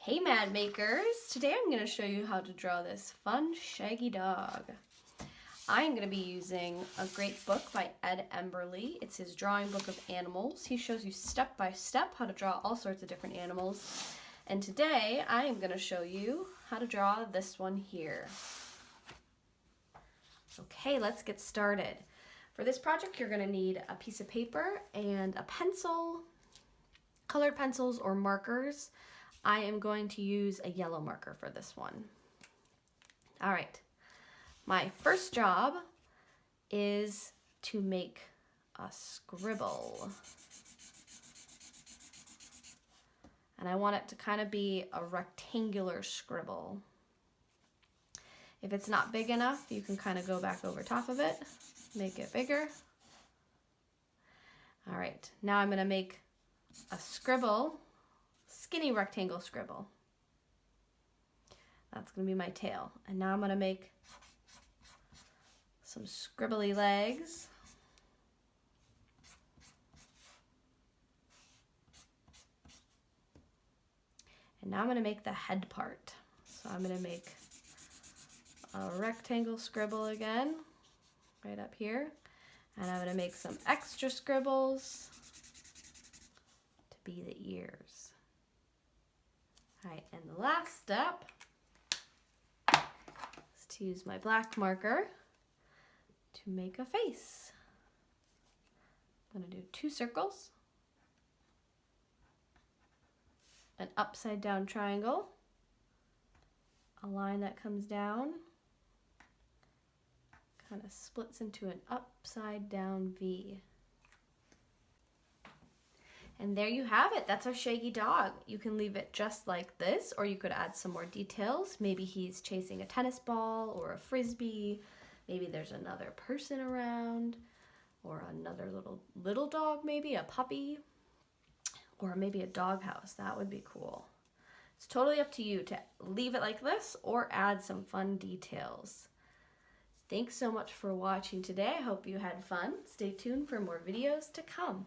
Hey Mad Makers! Today I'm going to show you how to draw this fun shaggy dog. I'm going to be using a great book by Ed Emberley. It's his drawing book of animals. He shows you step by step how to draw all sorts of different animals. And today I am going to show you how to draw this one here. Okay, let's get started. For this project you're going to need a piece of paper and a pencil, colored pencils or markers. I am going to use a yellow marker for this one. All right, my first job is to make a scribble. And I want it to kind of be a rectangular scribble. If it's not big enough, you can kind of go back over top of it, make it bigger. All right, now I'm gonna make a scribble, skinny rectangle scribble. That's gonna be my tail. And now I'm gonna make some scribbly legs. And now I'm gonna make the head part. So I'm gonna make a rectangle scribble again, right up here. And I'm gonna make some extra scribbles to be the ears. All right, and the last step is to use my black marker to make a face. I'm gonna do 2 circles, an upside down triangle, a line that comes down, kind of splits into an upside down V. And there you have it. That's our shaggy dog. You can leave it just like this, or you could add some more details. Maybe he's chasing a tennis ball or a frisbee. Maybe there's another person around, or another little dog, maybe a puppy, or maybe a doghouse. That would be cool. It's totally up to you to leave it like this or add some fun details. Thanks so much for watching today. I hope you had fun. Stay tuned for more videos to come.